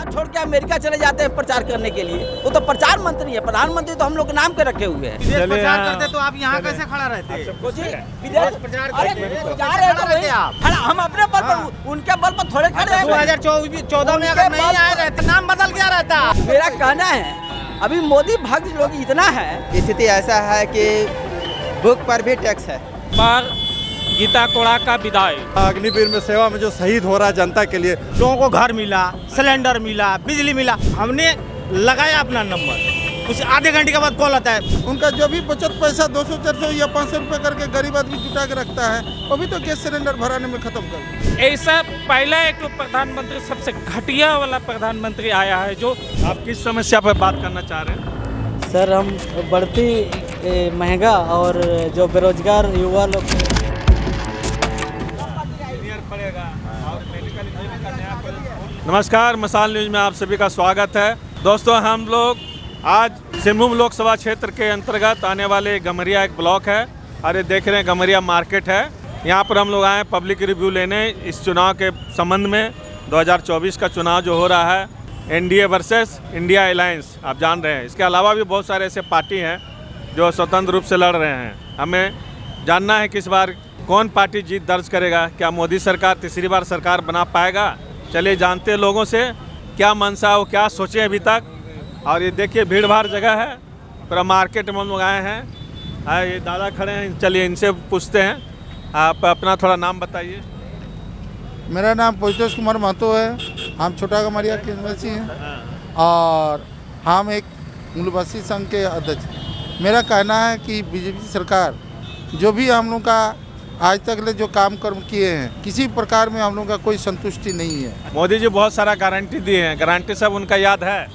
छोड़ के अमेरिका चले जाते हैं प्रचार करने के लिए। वो तो प्रचार मंत्री है, प्रधानमंत्री तो हम लोग नाम के रखे हुए हैं। विदेश प्रचार करते तो आप यहाँ कैसे खड़ा रहते? विदेश प्रचार अरे करते जा रहे हैं तो आप खड़ा, हम अपने बल पर उनके बल पर थोड़े खड़े हैं। 2014 में अगर नहीं आए रहते नाम बदल गया रहता। मेरा कहना है अभी मोदी भक्त लोग इतना है। स्थिति ऐसा है कि बुक पर भी टैक्स है। पर गीता कोड़ा का विदाई, अग्निवीर में सेवा में जो शहीद हो रहा है जनता के लिए, लोगों को घर मिला, सिलेंडर मिला, बिजली मिला, हमने लगाया अपना नंबर, उस आधे घंटे के बाद कॉल आता है। उनका जो भी बचत पैसा 200 400 या 500 रुपए करके गरीब आदमी जुटा के रखता है, वो भी तो गैस सिलेंडर भराने में खत्म कर। ऐसा पहला एक प्रधानमंत्री सबसे घटिया वाला प्रधानमंत्री आया है। जो आप किस समस्या पर बात करना चाह रहे हैं? सर हम बढ़ती महंगा और जो बेरोजगार युवा लोग नमस्कार, मसाल न्यूज में आप सभी का स्वागत है। दोस्तों, हम लोग आज सिंहभूम लोकसभा क्षेत्र के अंतर्गत आने वाले गमरिया एक ब्लॉक है और ये देख रहे हैं गमरिया मार्केट है। यहाँ पर हम लोग आए पब्लिक रिव्यू लेने इस चुनाव के संबंध में। 2024 का चुनाव जो हो रहा है, एनडीए वर्सेस इंडिया अलायंस, आप जान रहे हैं। इसके अलावा भी बहुत सारे ऐसे पार्टी हैं जो स्वतंत्र रूप से लड़ रहे हैं। हमें जानना है कि इस बार कौन पार्टी जीत दर्ज करेगा। क्या मोदी सरकार तीसरी बार सरकार बना पाएगा? चलिए जानते हैं लोगों से क्या मनसा हो, क्या सोचे अभी तक। और ये देखिए भीड़ भाड़ जगह है, पूरा मार्केट में हम लोग आए हैं। ये दादा खड़े हैं, चलिए इनसे पूछते हैं। आप अपना थोड़ा नाम बताइए। मेरा नाम पोजितोष कुमार महतो है। हम छोटा गमरिया के निवासी हैं और हम एक मूलवासी संघ के अध्यक्ष हैं। मेरा कहना है कि बीजेपी सरकार जो भी हम लोग का आज तक ले जो काम कर्म किए हैं, किसी प्रकार में हम लोग का कोई संतुष्टि नहीं है। मोदी जी बहुत सारा गारंटी दिए हैं, गारंटी सब उनका याद है?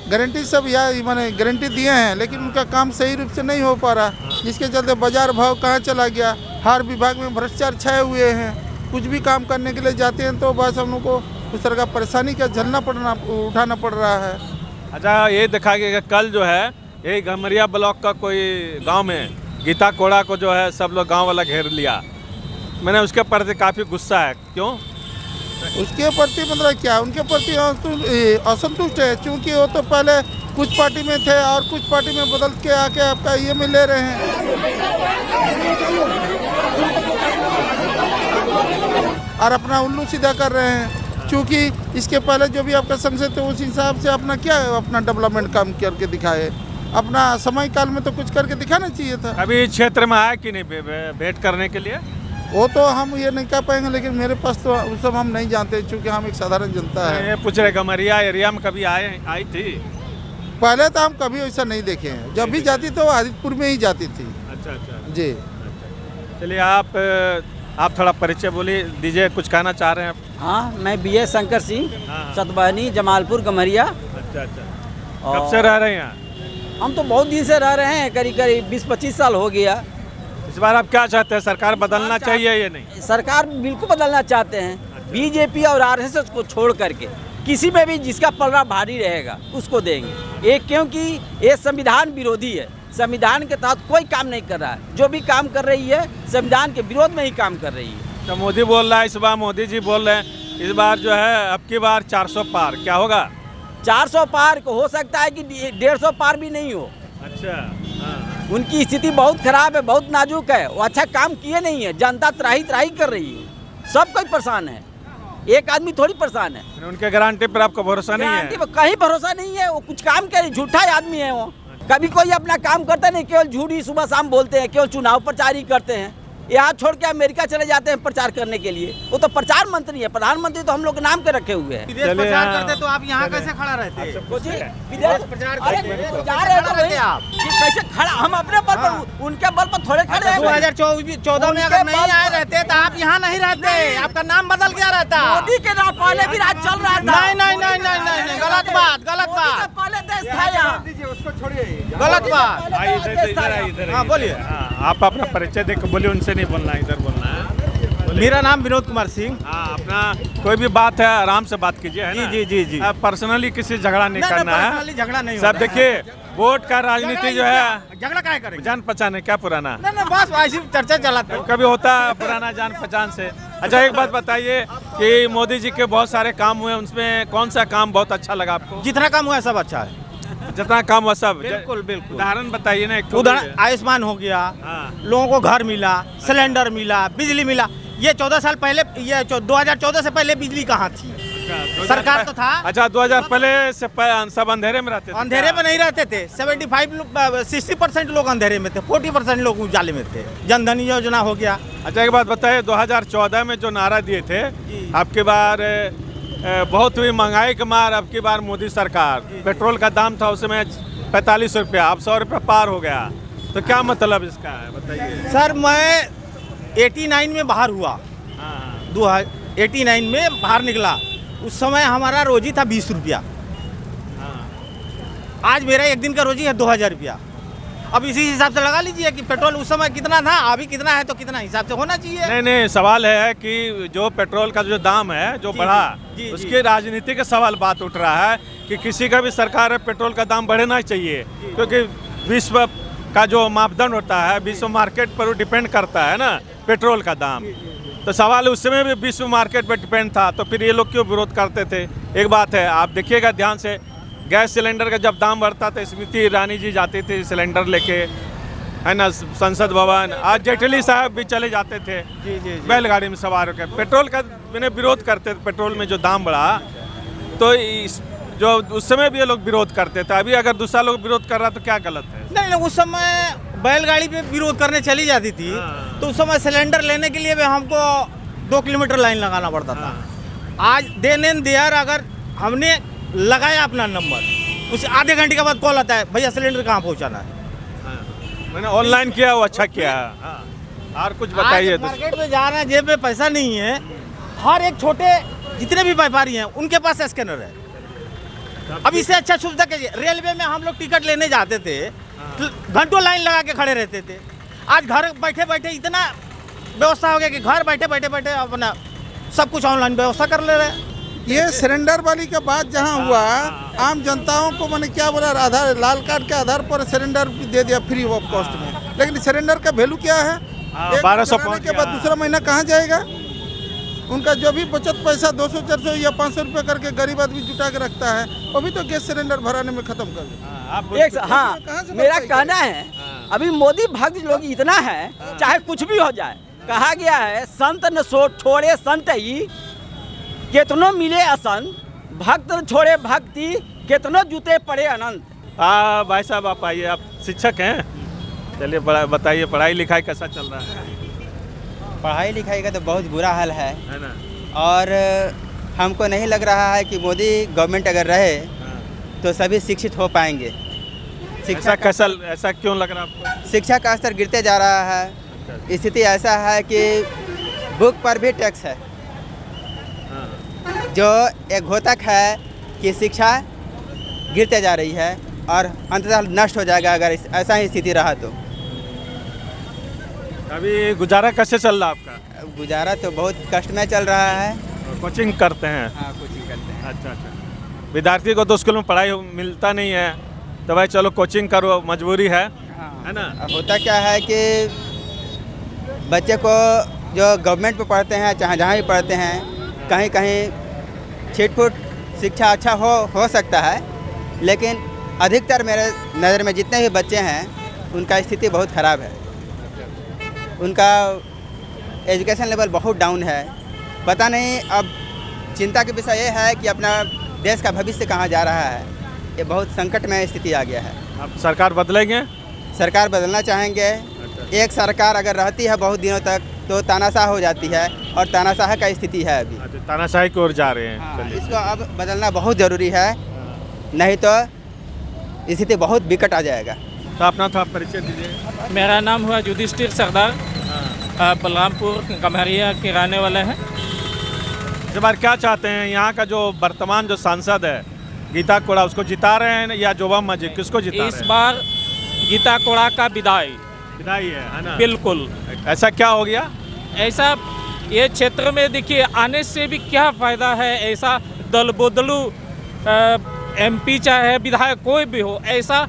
गारंटी सब याद मैंने गारंटी दिए हैं, लेकिन उनका काम सही रूप से नहीं हो पा रहा, जिसके चलते बाजार भाव कहाँ चला गया। हर विभाग में भ्रष्टाचार छाए हुए हैं। कुछ भी काम करने के लिए जाते हैं तो बस हम लोग को उस तरह का परेशानी का उठाना पड़ रहा है। अच्छा, ये देखा कि कल जो है यही गमरिया ब्लॉक का कोई गांव में गीता कोड़ा को जो है सब लोग गांव वाला घेर लिया। मैंने उसके प्रति काफ़ी गुस्सा है। क्यों? उसके प्रति मतलब क्या, उनके प्रति असंतुष्ट है, क्योंकि वो तो पहले कुछ पार्टी में थे और कुछ पार्टी में बदल के आके आपका ये में ले रहे हैं और अपना उल्लू सीधा कर रहे हैं। क्योंकि इसके पहले जो भी आपका संसद थे उस हिसाब से अपना क्या अपना डेवलपमेंट काम करके दिखाए। अपना समय काल में तो कुछ करके दिखाना चाहिए था। अभी क्षेत्र में आया कि नहीं भेंट करने के लिए? वो तो हम ये नहीं कह पाएंगे, लेकिन मेरे पास तो वो सब हम नहीं जानते, क्योंकि हम एक साधारण जनता है। ये पूछ रहे गमरिया एरिया में कभी आई थी? पहले तो हम कभी ऐसा नहीं देखे हैं। जब भी जाती तो आदितपुर में ही जाती थी। अच्छा अच्छा जी। चलिए आप थोड़ा परिचय बोलिए, दीजिए, कुछ कहना चाह रहे हैं आप? हाँ, मैं BA शंकर सिंह, सतबहनी, जमालपुर, गमरिया। अच्छा अच्छा। कब से रह रहे हैं यहाँ? हम तो बहुत दिन से रह रहे हैं, करीब 20-25 साल हो गया। इस बार आप क्या चाहते हैं, सरकार बदलना चाहिए या नहीं? सरकार बिल्कुल बदलना चाहते हैं। बीजेपी और RSS को छोड़ करके किसी में भी जिसका पलड़ा भारी रहेगा उसको देंगे। एक क्योंकि ये संविधान विरोधी है, संविधान के तहत कोई काम नहीं कर रहा है। जो भी काम कर रही है संविधान के विरोध में ही काम कर रही है। तो मोदी बोल रहा है, इस बार मोदी जी बोल रहे हैं इस बार जो है अब की बार 400 पार, क्या होगा? 400 पार को हो सकता है कि 150 पार भी नहीं हो। अच्छा, उनकी स्थिति बहुत खराब है, बहुत नाजुक है। वो अच्छा काम किए नहीं है, जनता त्राही कर रही है, सब कोई परेशान है, एक आदमी थोड़ी परेशान है। उनके गारंटी पर आपको भरोसा नहीं है? कहीं भरोसा नहीं है। वो कुछ काम करे, झूठा आदमी है वो। कभी कोई अपना काम करता नहीं, केवल झूठ ही सुबह शाम बोलते हैं, केवल चुनाव प्रचार ही करते हैं। यहाँ छोड़ के अमेरिका चले जाते हैं प्रचार करने के लिए। वो तो प्रचार मंत्री है, प्रधानमंत्री तो हम लोग नाम के रखे हुए हैं। विदेश प्रचार करते तो आप यहाँ कैसे खड़ा रहते? विदेश प्रचार अरे जा रहे हैं तो आप कैसे खड़ा, हम अपने बल पर उनके बल पर थोड़े खड़े हैं। 2014 में अगर नहीं आए रहते तो आप यहाँ नहीं रहते, आपका नाम बदल गया रहता। मोदी के नाम पहले भी राज चल रहा था। नहीं, गलत बात। पहले देश था यहाँ, गलत बात। हाँ बोलिए, आप अपना परिचय देकर बोलिए, उनसे नहीं बोलना, इधर बोलना है। मेरा नाम विनोद कुमार सिंह। हाँ, अपना कोई भी बात है आराम से बात कीजिए, है ना? जी। पर्सनली किसी झगड़ा नहीं करना है। झगड़ा नहीं सब देखिए, वोट का राजनीति जो है झगड़ा क्या करें? जान पहचान है क्या पुराना? बस ऐसी चर्चा चलाते कभी होता है पुराना जान पहचान से। अच्छा एक बात बताइए कि मोदी जी के बहुत सारे काम हुए, उसमें कौन सा काम बहुत अच्छा लगा आपको? जितना काम हुआ है सब अच्छा है। जितना काम हुआ सब? बिल्कुल बिल्कुल। उदाहरण बताइए ना एक। उदाहरण आयुष्मान हो गया, हाँ। लोगों को घर मिला, सिलेंडर मिला, बिजली मिला। ये 14 साल पहले, ये 2014 से पहले बिजली कहाँ थी? सरकार तो था। अच्छा 2000 पहले से सब अंधेरे में रहते थे? अंधेरे में नहीं रहते थे। 60% लोग अंधेरे में थे, 40% लोग उजाले में थे। जनधन योजना हो गया। अच्छा एक बात बताइए, 2014 में जो नारा दिए थे, आपकी बार बहुत हुई महंगाई के मार, अब की बार मोदी सरकार, पेट्रोल का दाम था उस समय 45 रुपया, अब 100 रुपया पार हो गया, तो क्या मतलब इसका है बताइए? सर मैं 89 में बाहर हुआ, 89 में बाहर निकला। उस समय हमारा रोजी था 20 रुपया। आज मेरा एक दिन का रोजी है 2000 रुपया। अब इसी हिसाब से लगा लीजिए कि पेट्रोल उस समय कितना था, अभी कितना है, तो कितना हिसाब से होना चाहिए। नहीं नहीं, सवाल है कि जो पेट्रोल का जो दाम है जो बढ़ा, उसके राजनीति का सवाल बात उठ रहा है कि किसी का भी सरकार है, पेट्रोल का दाम बढ़ना चाहिए, क्योंकि विश्व का जो मापदंड होता है, विश्व मार्केट पर डिपेंड करता है ना पेट्रोल का दाम। तो सवाल उस समय भी विश्व मार्केट पर डिपेंड था, तो फिर ये लोग क्यों विरोध करते थे? एक बात है, आप देखिएगा ध्यान से, गैस सिलेंडर का जब दाम बढ़ता था, स्मृति ईरानी जी जाती थी सिलेंडर लेके, है ना, संसद भवन। आज जेटली साहब भी चले जाते थे बैलगाड़ी में सवार होकर, पेट्रोल का मैंने विरोध करते थे। पेट्रोल में जो दाम बढ़ा, तो जो उस समय भी ये लोग विरोध करते थे, अभी अगर दूसरा लोग विरोध कर रहा तो क्या गलत है? नहीं, उस समय बैलगाड़ी पे विरोध करने चली जाती थी, तो उस समय सिलेंडर लेने के लिए भी हमको 2 किलोमीटर लाइन लगाना पड़ता था। आज देन एंड देयर अगर हमने लगाया अपना नंबर, उस आधे घंटे के बाद कॉल आता है, भैया सिलेंडर कहाँ पहुँचाना है। मैंने ऑनलाइन किया, वो अच्छा किया। और कुछ बताइए। मार्केट में जा रहे हैं, जेब में पैसा नहीं है, हर एक छोटे जितने भी व्यापारी हैं उनके पास स्कैनर है। अब इससे अच्छा सुविधा कीजिए। रेलवे में हम लोग टिकट लेने जाते थे, घंटों लाइन लगा के खड़े रहते थे। आज घर बैठे बैठे इतना व्यवस्था हो गया कि घर बैठे बैठे अपना सब कुछ ऑनलाइन व्यवस्था कर ले रहे हैं। ये सिलेंडर वाली का बात जहाँ हुआ, आम जनताओं को मैंने क्या बोला, आधार लाल कार्ड के आधार पर सिलेंडर दे दिया फ्री ऑफ कॉस्ट में, लेकिन सिलेंडर का वैल्यू क्या है? 1200 के बाद दूसरा महीना कहाँ जाएगा? उनका जो भी बचत पैसा 200, 400 या 500 रुपये करके गरीब आदमी जुटा के रखता है, वो भी तो गैस सिलेंडर भराने में खत्म कर दिया। हाँ, मेरा कहना है, अभी मोदी भक्त लोग इतना है, चाहे कुछ भी हो जाए। कहा गया है, संत न छोड़े संत ही, केतनो मिले असंत, भक्त न छोड़े भक्ति, केतनो जूते पड़े अनंत। भाई साहब आप आइए, आप शिक्षक हैं, चलिए बताइए पढ़ाई लिखाई कैसा चल रहा है? पढ़ाई लिखाई का तो बहुत बुरा हाल है ना? और हमको नहीं लग रहा है कि मोदी गवर्नमेंट अगर रहे तो सभी शिक्षित हो पाएंगे। ऐसा क्यों लग रहा है आपको? शिक्षा का स्तर गिरते जा रहा है। स्थिति ऐसा है कि बुक पर भी टैक्स है, जो एक घोतक है कि शिक्षा गिरते जा रही है और अंततः नष्ट हो जाएगा अगर ऐसा ही स्थिति रहा तो। अभी गुजारा कैसे चल रहा आपका? गुजारा तो बहुत कष्ट में चल रहा है। कोचिंग करते हैं? हाँ, कोचिंग करते हैं। अच्छा। विद्यार्थी को तो स्कूल में पढ़ाई मिलता नहीं है, तो भाई चलो कोचिंग करो, मजबूरी है, है ना? होता क्या है कि बच्चे को जो गवर्नमेंट में पढ़ते हैं, चाहे जहाँ भी पढ़ते हैं, कहीं कहीं छिटपुट शिक्षा अच्छा हो सकता है, लेकिन अधिकतर मेरे नज़र में जितने भी बच्चे हैं उनका स्थिति बहुत ख़राब है। उनका एजुकेशन लेवल बहुत डाउन है। पता नहीं, अब चिंता का विषय ये है कि अपना देश का भविष्य कहाँ जा रहा है। ये बहुत संकट में स्थिति आ गया है। अब सरकार बदलेंगे? सरकार बदलना चाहेंगे। एक सरकार अगर रहती है बहुत दिनों तक तो तानाशाह हो जाती है, और तानाशाह का स्थिति है अभी। तानाशाही की ओर जा रहे हैं। हाँ, इसको अब बदलना बहुत ज़रूरी है, नहीं तो स्थिति बहुत विकट आ जाएगा। तो अपना थोड़ा परिचय दीजिए। मेरा नाम हुआ युधिष्ठिर सरदार, बलरामपुर गम्हरिया के रहने वाले हैं। इस बार क्या चाहते हैं, यहाँ का जो वर्तमान जो सांसद है गीता कोड़ा, उसको जिता रहे हैं या जोबा मस्जिद, किसको जिता रहे हैं? इस बार गीता कोड़ा का विदाई है ना? बिल्कुल। ऐसा क्या हो गया? ऐसा ये क्षेत्र में देखिए, आने से भी क्या फ़ायदा है? ऐसा दल बदलू MP चाहे विधायक कोई भी हो, ऐसा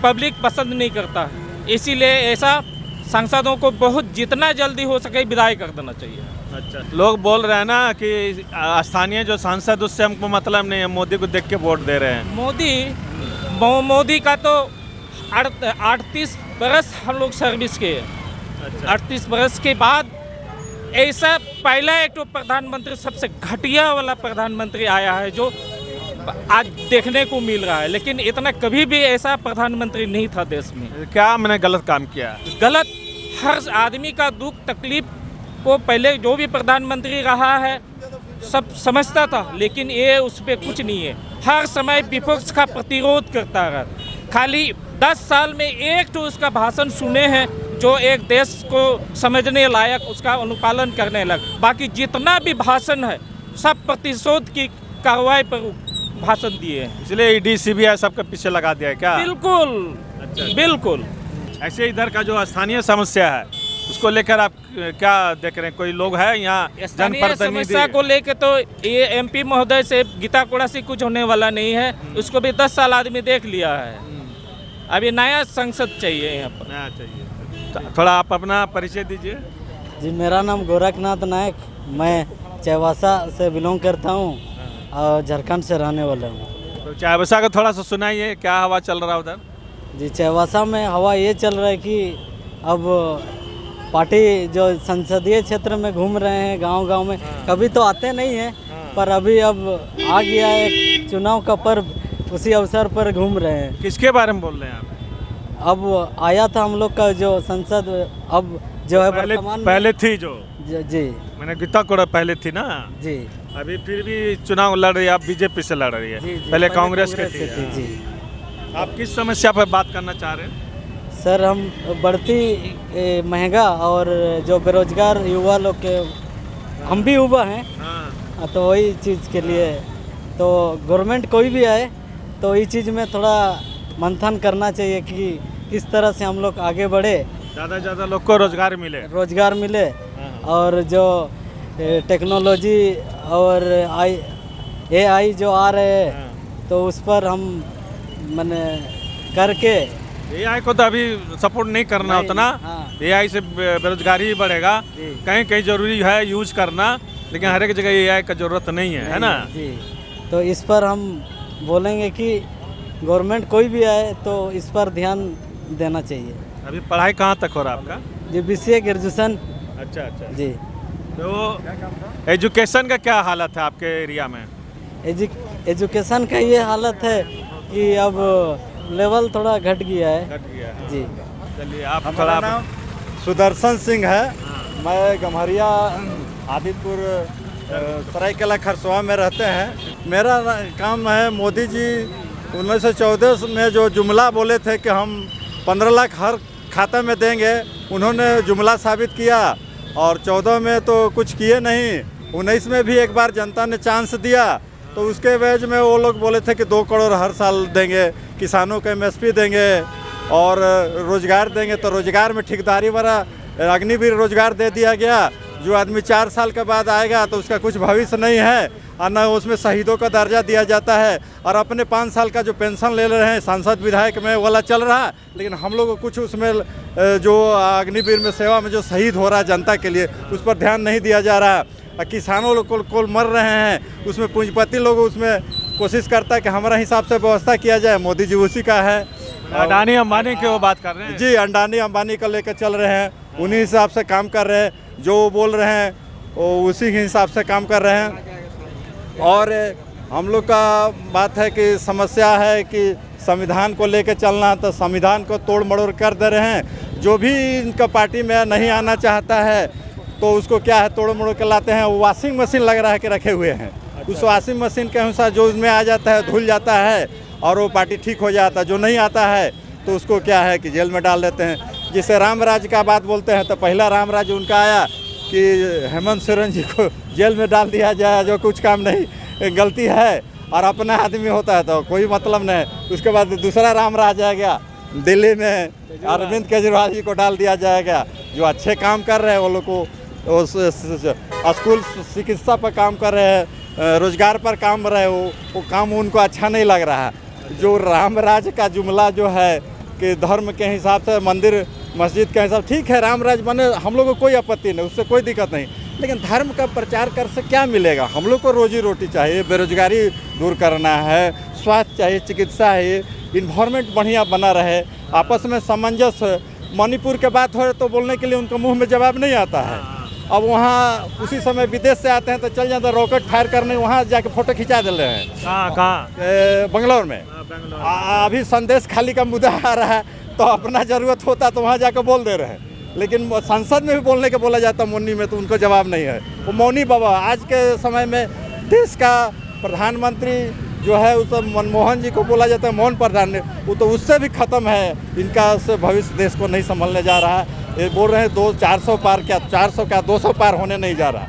पब्लिक पसंद नहीं करता है। इसीलिए ऐसा सांसदों को बहुत जितना जल्दी हो सके विदाई कर देना चाहिए। अच्छा, लोग बोल रहे हैं ना कि स्थानीय जो सांसद उससे हमको मतलब नहीं है, मोदी को देख के वोट दे रहे हैं। मोदी का तो 38 बरस हम लोग सर्विस किए। 38 बरस के बाद ऐसा पहला एक तो प्रधानमंत्री सबसे घटिया वाला प्रधानमंत्री आया है जो आज देखने को मिल रहा है, लेकिन इतना कभी भी ऐसा प्रधानमंत्री नहीं था देश में। क्या मैंने गलत काम किया? गलत, हर आदमी का दुख तकलीफ को पहले जो भी प्रधानमंत्री रहा है सब समझता था, लेकिन ये उस पर कुछ नहीं है। हर समय विपक्ष का प्रतिरोध करता रहा। खाली 10 साल में एक तो उसका भाषण सुने हैं जो एक देश को समझने लायक उसका अनुपालन करने लगा। बाकी जितना भी भाषण है सब प्रतिशोध की कार्रवाई पर भाषण दिए हैं। इसलिए ईडी सीबीआई सबके पीछे लगा दिया है क्या? बिल्कुल। अच्छा। बिल्कुल। ऐसे इधर का जो स्थानीय समस्या है उसको लेकर आप क्या देख रहे हैं? कोई लोग है यहाँ स्थानीय जनप्रतिनिधि? समस्या को लेकर तो ये एमपी महोदय से गीता कोड़ा से कुछ होने वाला नहीं है। उसको भी 10 साल आदमी देख लिया है। अभी नया संसद चाहिए यहाँ पर। नया चाहिए। थोड़ा आप अपना परिचय दीजिए। जी, मेरा नाम गोरखनाथ नायक, मैं चैवासा से बिलोंग करता हूँ और झारखंड से रहने वाला हूँ। तो चायबसा का थोड़ा सा सुनाइए, क्या हवा चल रहा है उधर? जी, चैवासा में हवा ये चल रहा है कि अब पार्टी जो संसदीय क्षेत्र में घूम रहे हैं गांव-गांव में, कभी तो आते नहीं हैं, पर अभी अब आ गया एक चुनाव का पर्व, उसी अवसर पर घूम रहे हैं। किसके बारे में बोल रहे हैं आप? अब आया था हम लोग का जो संसद, अब जो है वर्तमान में पहले थी जो जी मैंने गीता कोड़ा पहले थी ना जी। अभी फिर भी चुनाव लड़ रही है, आप बीजेपी से लड़ रही है। जी, पहले कांग्रेस के से थी जी। आप किस समस्या पर बात करना चाह रहे हैं? सर, हम बढ़ती महंगा और जो बेरोजगार युवा लोग के, हम भी युवा हैं, तो वही चीज़ के लिए तो गवर्नमेंट कोई भी आए तो इस चीज़ में थोड़ा मंथन करना चाहिए कि किस तरह से हम लोग आगे बढ़े, ज़्यादा से ज़्यादा लोग को रोजगार मिले और जो टेक्नोलॉजी और AI जो आ रहे हैं तो उस पर हम मैंने करके AI को तो अभी सपोर्ट नहीं करना होता ना। AI से बेरोजगारी ही बढ़ेगा। कहीं कहीं जरूरी है यूज करना, लेकिन हर एक जगह AI का जरूरत नहीं है ना जी। तो इस पर हम बोलेंगे कि गवर्नमेंट कोई भी आए तो इस पर ध्यान देना चाहिए। अभी पढ़ाई कहाँ तक हो रहा है आपका? जी, BCA ग्रेजुएशन। अच्छा जी। तो एजुकेशन का क्या हालत है आपके एरिया में? एजुकेशन का ये हालत है कि अब लेवल थोड़ा घट गया है। जी। चलिए, आप हमारा नाम सुदर्शन सिंह है। मैं गम्हरिया आदितपुर सरायकला खरसवा में रहते हैं। मेरा काम है, मोदी जी 1914 में जो जुमला बोले थे कि हम 15 लाख हर खाते में देंगे, उन्होंने जुमला साबित किया और 14 में तो कुछ किए नहीं। 19 में भी एक बार जनता ने चांस दिया तो उसके एवज में वो लोग बोले थे कि 2 करोड़ हर साल देंगे, किसानों को MSP देंगे और रोजगार देंगे। तो रोजगार में ठेकेदारी वाला अग्निवीर रोजगार दे दिया गया। जो आदमी 4 साल के बाद आएगा तो उसका कुछ भविष्य नहीं है और न उसमें शहीदों का दर्जा दिया जाता है। और अपने 5 साल का जो पेंशन ले रहे हैं सांसद विधायक में वाला चल रहा है, लेकिन हम लोग को कुछ उसमें जो अग्निवीर में सेवा में जो शहीद हो रहा है जनता के लिए, उस पर ध्यान नहीं दिया जा रहा है। किसानों लोग को मर रहे हैं, उसमें पूंजीपति लोग उसमें कोशिश करता है कि हमारा हिसाब से व्यवस्था किया जाए। मोदी जी उसी का है। अडानी अंबानी की वो बात कर रहे हैं जी, अडानी अंबानी को लेकर चल रहे हैं, उन्हीं हिसाब से काम कर रहे हैं। जो बोल रहे हैं वो उसी के हिसाब से काम कर रहे हैं। और हम लोग का बात है कि समस्या है कि संविधान को लेकर चलना, तो संविधान को तोड़ मड़ोड़ कर दे रहे हैं। जो भी इनका पार्टी में नहीं आना चाहता है तो उसको क्या है, तोड़ मड़ोड़ के लाते हैं। वॉशिंग मशीन लग रहा है कि रखे हुए हैं। उस वॉशिंग मशीन के अनुसार जो उसमें आ जाता है धुल जाता है और वो पार्टी ठीक हो जाता है। जो नहीं आता है तो उसको क्या है कि जेल में डाल देते हैं। जिसे रामराज का बात बोलते हैं, तो पहला रामराज उनका आया कि हेमंत सोरेन जी को जेल में डाल दिया जाए, जो कुछ काम नहीं, गलती है और अपना आदमी होता है तो कोई मतलब नहीं। उसके बाद दूसरा रामराज आ गया, दिल्ली में अरविंद केजरीवाल जी को डाल दिया जाएगा। जो अच्छे काम कर रहे हैं वो लोग को स्कूल चिकित्सा पर काम कर रहे हैं, रोजगार पर काम कर रहे हैं, वो काम उनको अच्छा नहीं लग रहा है। जो रामराज का जुमला जो है कि धर्म के हिसाब से मंदिर मस्जिद के हिसाब, ठीक है रामराज बने, हम लोग को कोई आपत्ति नहीं, उससे कोई दिक्कत नहीं। लेकिन धर्म का प्रचार कर से क्या मिलेगा? हम लोग को रोजी रोटी चाहिए, बेरोजगारी दूर करना है, स्वास्थ्य चाहिए, चिकित्सा है, इन्वायरमेंट बढ़िया बना रहे, आपस में सामंजस्य। मणिपुर के बात हो तो बोलने के लिए उनके मुंह में जवाब नहीं आता है। अब वहाँ उसी समय विदेश से आते हैं तो चल जाते हैं रॉकेट फायर करने, वहाँ जाके फोटो खिंचा दे रहे हैं। कहाँ? बंगलौर में। अभी संदेश खाली का मुद्दा आ रहा है तो अपना ज़रूरत होता तो वहाँ जाकर बोल दे रहे हैं, लेकिन संसद में भी बोलने के बोला जाता मौनी में तो उनको जवाब नहीं है। वो मौनी बाबा आज के समय में देश का प्रधानमंत्री जो है उस मनमोहन जी को बोला जाता है मौन प्रधान, वो तो उससे भी ख़त्म है। इनका से भविष्य देश को नहीं संभलने जा रहा है। ये बोल रहे हैं 400 पार, क्या 400 क्या 200 पार होने नहीं जा रहा।